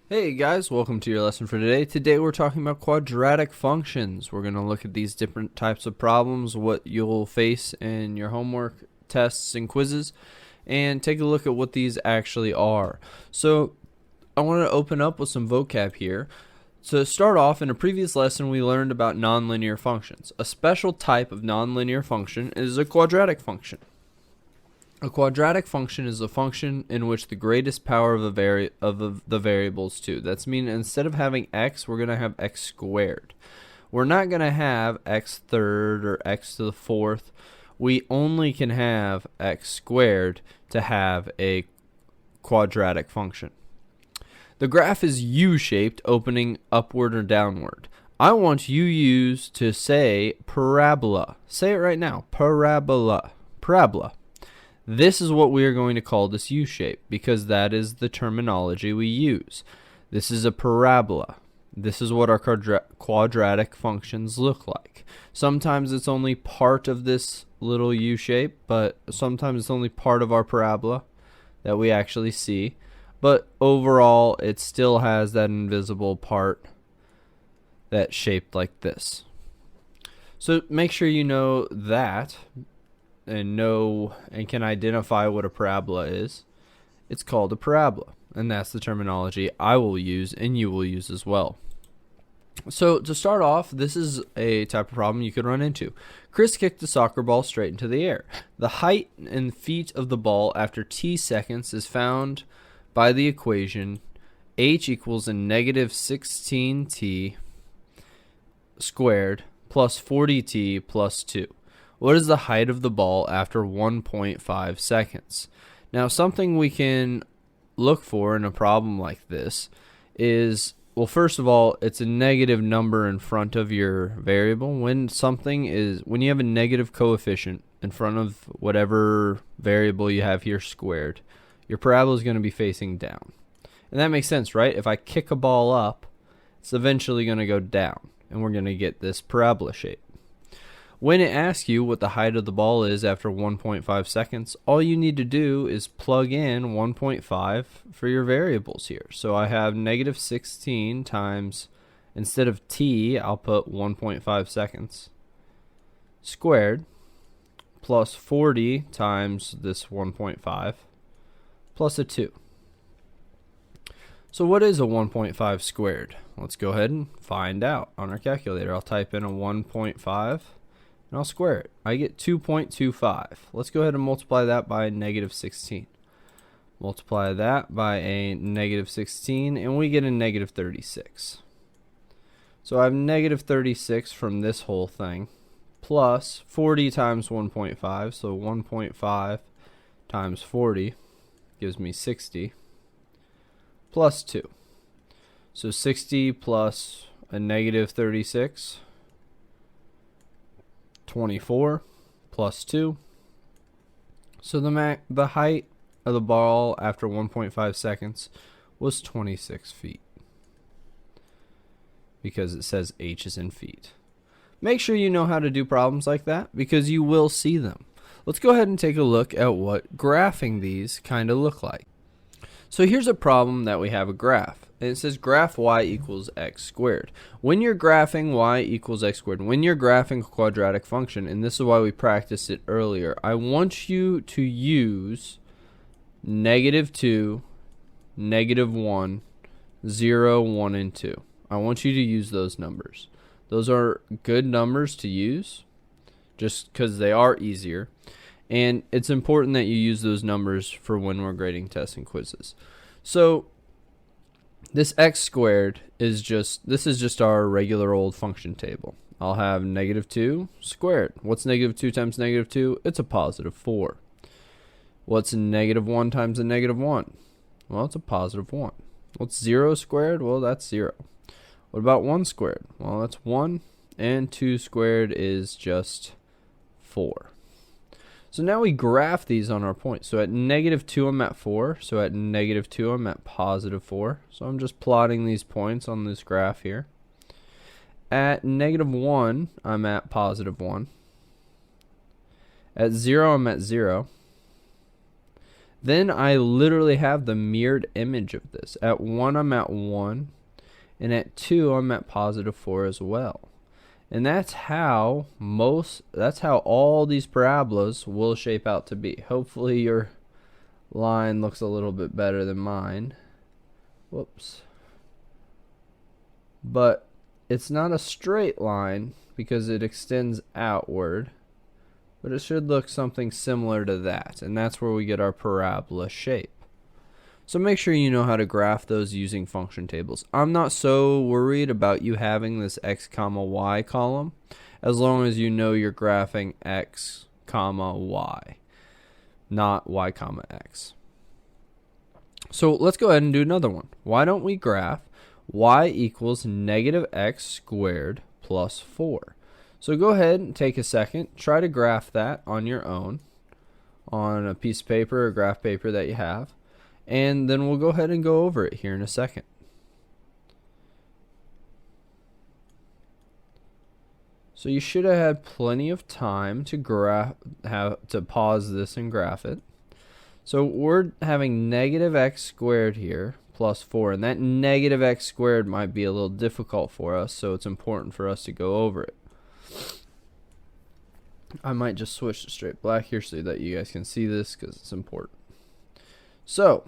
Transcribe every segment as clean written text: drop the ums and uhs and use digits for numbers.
Hey guys, welcome to your lesson for today. Today we're talking about quadratic functions. We're going to look at these different types of problems, what you'll face in your homework, tests, and quizzes, and take a look at what these actually are. So I want to open up with some vocab here. To start off, in a previous lesson we learned about nonlinear functions. A special type of nonlinear function is a quadratic function. A quadratic function is a function in which the greatest power of the variable is 2. That's meaning instead of having x, we're going to have x squared. We're not going to have x third or x to the fourth. We only can have x squared to have a quadratic function. The graph is U-shaped, opening upward or downward. I want you to say parabola. Say it right now. Parabola. Parabola. This is what we are going to call this U-shape because that is the terminology we use. This is a parabola. This is what our quadratic functions look like. Sometimes it's only part of this little U-shape, but sometimes it's only part of our parabola that we actually see. But overall, it still has that invisible part that's shaped like this. So make sure you know that and can identify what a parabola is. It's called a parabola, and that's the terminology I will use and you will use as well. So to start off, this is a type of problem you could run into. Chris kicked the soccer ball straight into the air. The height in feet of the ball after t seconds is found by the equation h equals a negative 16t squared plus 40t plus 2. What is the height of the ball after 1.5 seconds? Now, something we can look for in a problem like this is, well, first of all, it's a negative number in front of your variable. When you have a negative coefficient in front of whatever variable you have here squared, your parabola is going to be facing down. And that makes sense, right? If I kick a ball up, it's eventually going to go down, and we're going to get this parabola shape. When it asks you what the height of the ball is after 1.5 seconds, all you need to do is plug in 1.5 for your variables here. So I have negative 16 times, instead of t, I'll put 1.5 seconds squared plus 40 times this 1.5 plus a 2. So what is a 1.5 squared? Let's go ahead and find out on our calculator. I'll type in a 1.5. and I'll square it. I get 2.25. Let's go ahead and multiply that by negative 16. Multiply that by a negative 16, and we get a negative 36. So I have negative 36 from this whole thing, plus 40 times 1.5, so 1.5 times 40 gives me 60, plus 2. So 60 plus a negative 36, 24 plus 2. So the height of the ball after 1.5 seconds was 26 feet because it says h is in feet. Make sure you know how to do problems like that because you will see them. Let's go ahead and take a look at what graphing these kind of look like. So here's a problem that we have a graph. And it says graph y equals x squared. When you're graphing y equals x squared, when you're graphing a quadratic function, and this is why we practiced it earlier, I want you to use negative 2, negative 1, 0, 1, and 2. I want you to use those numbers. Those are good numbers to use just because they are easier. And it's important that you use those numbers for when we're grading tests and quizzes. So this x squared is just our regular old function table. I'll have negative 2 squared. What's negative 2 times negative 2? It's a positive 4. What's negative 1 times a negative 1? Well, it's a positive 1. What's 0 squared? Well, that's 0. What about 1 squared? Well, that's 1. And 2 squared is just 4. So now we graph these on our points. So at negative 2, I'm at 4. So at negative 2, I'm at positive 4. So I'm just plotting these points on this graph here. At negative 1, I'm at positive 1. At 0, I'm at 0. then I literally have the mirrored image of this. At 1, I'm at 1, and at 2, I'm at positive 4 as well. And that's how all these parabolas will shape out to be. Hopefully your line looks a little bit better than mine. Whoops. But it's not a straight line because it extends outward, but it should look something similar to that, and that's where we get our parabola shape. So make sure you know how to graph those using function tables. I'm not so worried about you having this x comma y column as long as you know you're graphing x comma y, not y comma x. So let's go ahead and do another one. Why don't we graph y equals negative x squared plus 4. So go ahead and take a second, try to graph that on your own, on a piece of paper or graph paper that you have, and then we'll go ahead and go over it here in a second. So you should have had plenty of time to pause this and graph it. So we're having negative x squared here plus 4, and that negative x squared might be a little difficult for us, so it's important for us to go over it. I might just switch to straight black here so that you guys can see this because it's important. So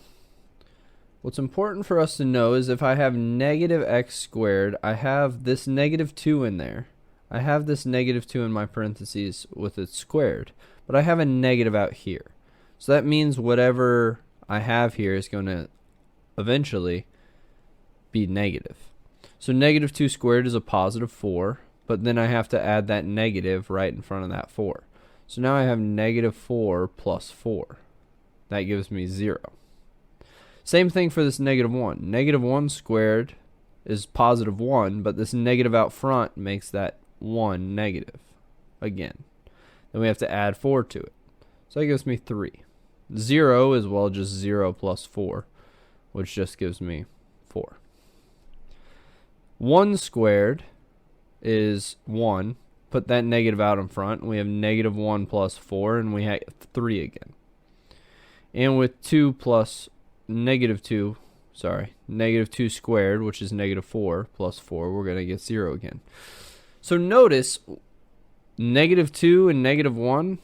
what's important for us to know is if I have negative x squared, I have this negative 2 in there. I have this negative 2 in my parentheses with it squared, but I have a negative out here. So that means whatever I have here is going to eventually be negative. So negative 2 squared is a positive 4, but then I have to add that negative right in front of that 4. So now I have negative 4 plus 4. That gives me 0. Same thing for this negative 1. Negative 1 squared is positive 1, but this negative out front makes that 1 negative again. Then we have to add 4 to it. So that gives me 3. 0 is, well, just 0 plus 4, which just gives me 4. 1 squared is 1. Put that negative out in front, and we have negative 1 plus 4, and we have 3 again. And with 2 plus negative 2 squared, which is negative 4 plus 4, we're going to get 0 again. So notice negative 2 and negative 1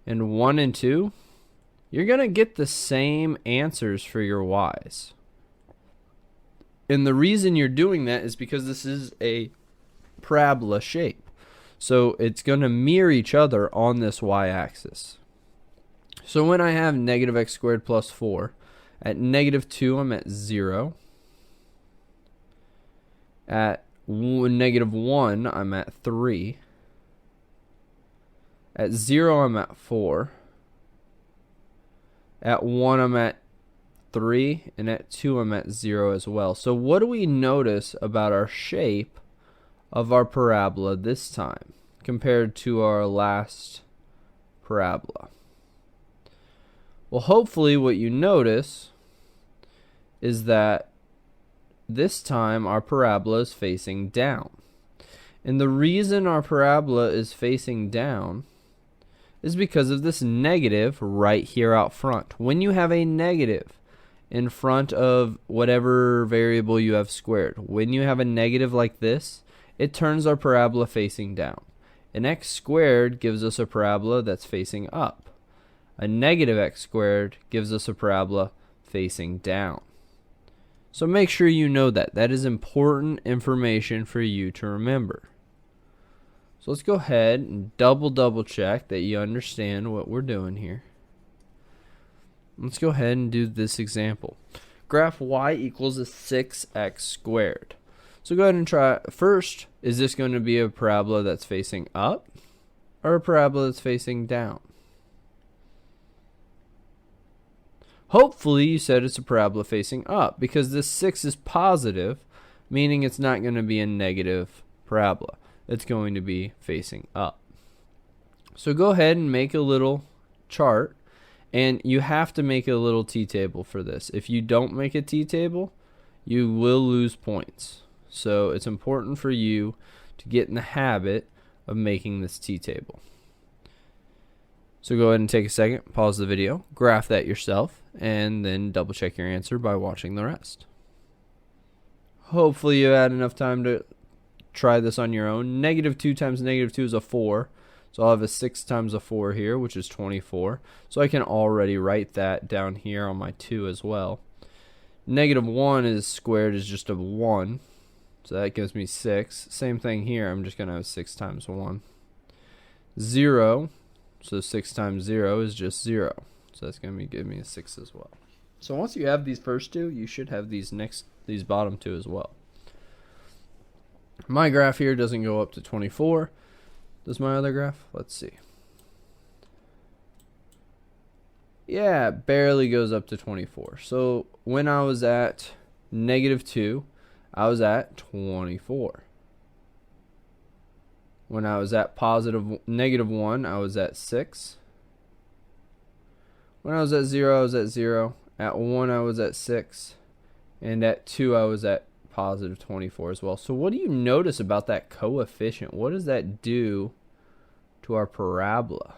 and 1 and 2, you're going to get the same answers for your y's. And the reason you're doing that is because this is a parabola shape. So it's going to mirror each other on this y-axis. So when I have negative x squared plus 4, at negative 2 I'm at 0. At negative 1 I'm at 3. At 0 I'm at 4. At 1 I'm at 3, and at 2 I'm at 0 as well. So what do we notice about our shape of our parabola this time compared to our last parabola? Well, hopefully what you notice is that this time our parabola is facing down. And the reason our parabola is facing down is because of this negative right here out front. When you have a negative in front of whatever variable you have squared, when you have a negative like this, it turns our parabola facing down. An x squared gives us a parabola that's facing up. A negative x squared gives us a parabola facing down. So make sure you know that. That is important information for you to remember. So let's go ahead and double check that you understand what we're doing here. Let's go ahead and do this example. Graph y equals a 6x squared. So go ahead and try. First, is this going to be a parabola that's facing up or a parabola that's facing down? Hopefully you said it's a parabola facing up because this 6 is positive, meaning it's not going to be a negative parabola. It's going to be facing up. So go ahead and make a little chart, and you have to make a little t-table for this. If you don't make a t-table, you will lose points. So it's important for you to get in the habit of making this t-table. So go ahead and take a second, pause the video, graph that yourself, and then double check your answer by watching the rest. Hopefully you had enough time to try this on your own. -2 times -2 is a 4. So I'll have a 6 times a 4 here, which is 24. So I can already write that down here on my 2 as well. -1 is squared is just a 1. So that gives me 6. Same thing here. I'm just going to have 6 times 1. 0. So 6 times 0 is just 0. So that's going to give me a 6 as well. So once you have these first two, you should have these bottom two as well. My graph here doesn't go up to 24. Does my other graph? Let's see. Yeah, it barely goes up to 24. So when I was at -2, I was at 24. When I was at -1, I was at 6. When I was at 0, I was at 0. At 1, I was at 6. And at 2, I was at +24 as well. So what do you notice about that coefficient? What does that do to our parabola?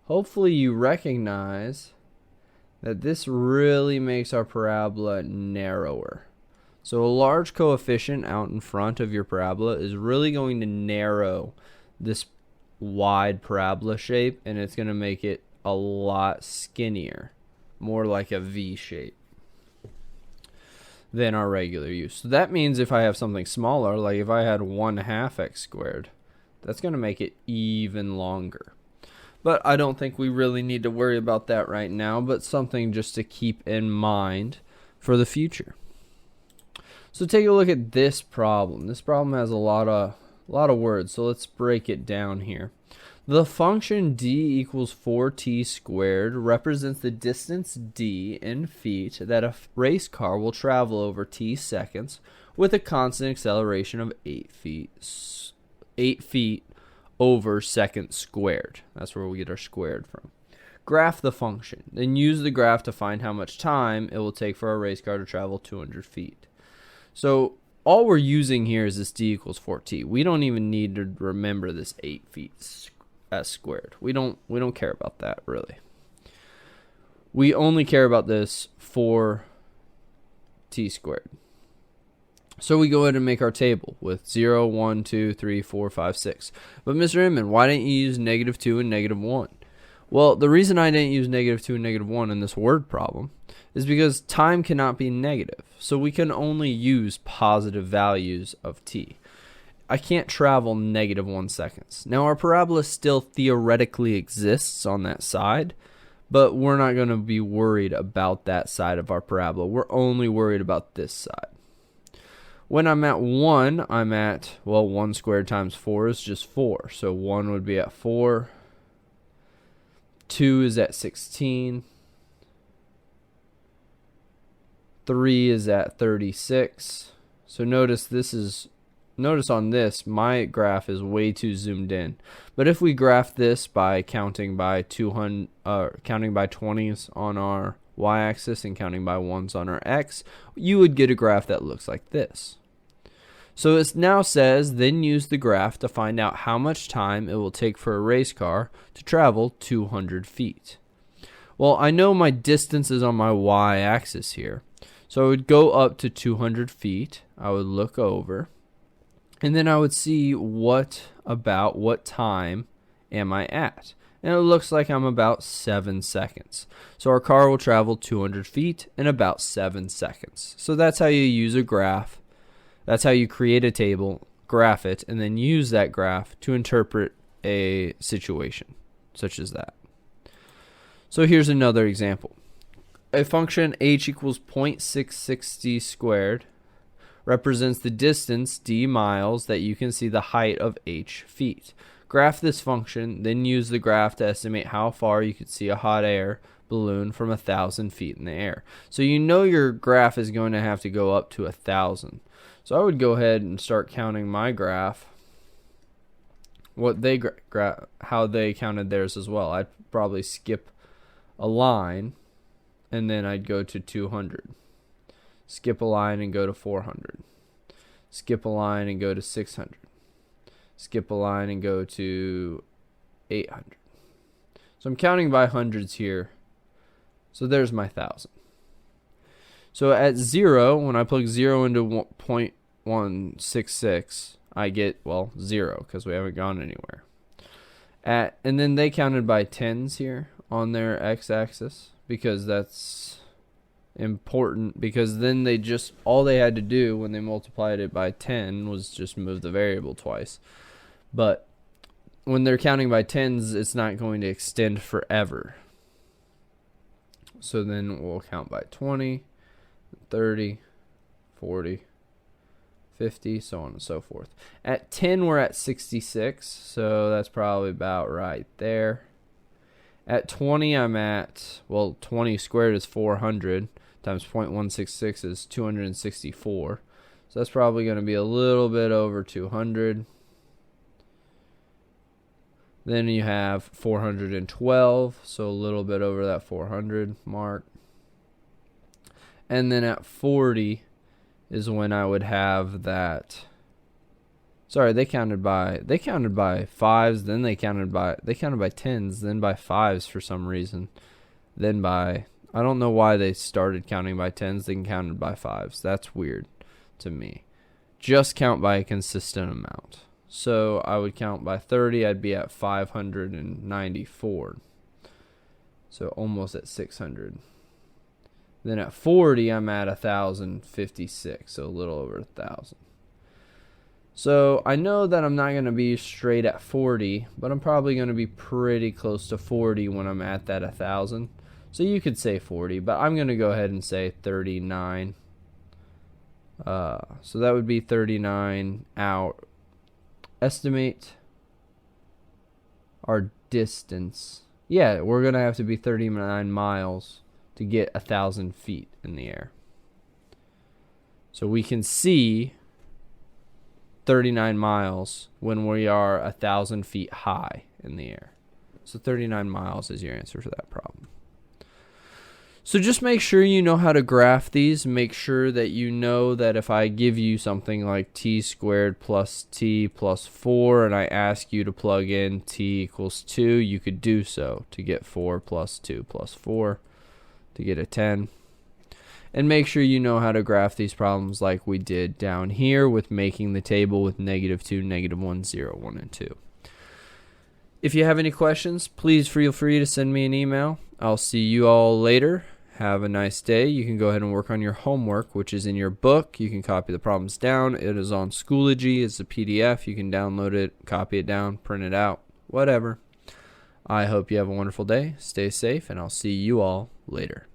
Hopefully you recognize that this really makes our parabola narrower. So a large coefficient out in front of your parabola is really going to narrow this wide parabola shape, and it's going to make it a lot skinnier, more like a V shape than our regular use. So that means if I have something smaller, like if I had 1/2 x squared, that's going to make it even longer. But I don't think we really need to worry about that right now, but something just to keep in mind for the future. So take a look at this problem. This problem has a lot of words, so let's break it down here. The function d equals 4t squared represents the distance d in feet that a race car will travel over t seconds with a constant acceleration of 8 feet over second squared. That's where we get our squared from. Graph the function, then use the graph to find how much time it will take for a race car to travel 200 feet. So all we're using here is this d equals 4t. We don't even need to remember this 8 feet s squared. We don't care about that really. We only care about this 4t squared. So we go ahead and make our table with 0, 1, 2, 3, 4, 5, 6. But Mr. Inman, why didn't you use -2 and -1? Well, the reason I didn't use -2 and -1 in this word problem is because time cannot be negative. So we can only use positive values of t. I can't travel -1 seconds. Now our parabola still theoretically exists on that side, but we're not going to be worried about that side of our parabola. We're only worried about this side. When I'm at 1, I'm at, well, 1 squared times 4 is just 4. So 1 would be at 4. 2 is at 16. 3 is at 36. So notice on this, my graph is way too zoomed in. But if we graph this by counting by 20s on our y-axis and counting by 1s on our x, you would get a graph that looks like this. So it now says, then use the graph to find out how much time it will take for a race car to travel 200 feet. Well, I know my distance is on my y-axis here. So I would go up to 200 feet. I would look over. And then I would see what time am I at. And it looks like I'm about 7 seconds. So our car will travel 200 feet in about 7 seconds. So that's how you use a graph. That's how you create a table, graph it, and then use that graph to interpret a situation, such as that. So here's another example. A function h equals 0.660 squared represents the distance d miles that you can see the height of h feet. Graph this function, then use the graph to estimate how far you could see a hot air balloon from 1,000 feet in the air. So you know your graph is going to have to go up to 1,000. So I would go ahead and start counting my graph, how they counted theirs as well. I'd probably skip a line, and then I'd go to 200. Skip a line and go to 400. Skip a line and go to 600. Skip a line and go to 800. So I'm counting by hundreds here. So there's my 1,000. So at 0, when I plug 0 into 0.166, I get, well, 0 because we haven't gone anywhere. And then they counted by tens here on their x-axis because that's important, because then all they had to do when they multiplied it by 10 was just move the variable twice. But when they're counting by tens, it's not going to extend forever. So then we'll count by 20, 30, 40, 50, so on and so forth. At 10, we're at 66, so that's probably about right there. At 20, I'm at, well, 20 squared is 400, times 0.166 is 264. So that's probably going to be a little bit over 200. Then you have 412, so a little bit over that 400 mark. And then at 40 is when I would have that. Sorry, they counted by fives, then they counted by tens, then by fives for some reason. Then by, I don't know why they started counting by tens, they counted by fives. That's weird to me. Just count by a consistent amount. So I would count by 30, I'd be at 594. So almost at 600. Then at 40, I'm at 1,056, so a little over 1,000. So I know that I'm not going to be straight at 40, but I'm probably going to be pretty close to 40 when I'm at that 1,000. So you could say 40, but I'm going to go ahead and say 39. So that would be 39 out. Estimate our distance. Yeah, we're going to have to be 39 miles to get 1,000 feet in the air. So we can see 39 miles when we are 1,000 feet high in the air. So 39 miles is your answer to that problem. So just make sure you know how to graph these. Make sure that you know that if I give you something like t squared plus t plus 4 and I ask you to plug in t equals 2, you could do so to get 4 plus 2 plus 4 to get a 10. And make sure you know how to graph these problems like we did down here with making the table with -2, -1, 0, 1, and 2. If you have any questions, please feel free to send me an email. I'll see you all later. Have a nice day. You can go ahead and work on your homework, which is in your book. You can copy the problems down. It is on Schoology. It's a PDF. You can download it, copy it down, print it out, whatever. I hope you have a wonderful day. Stay safe, and I'll see you all later.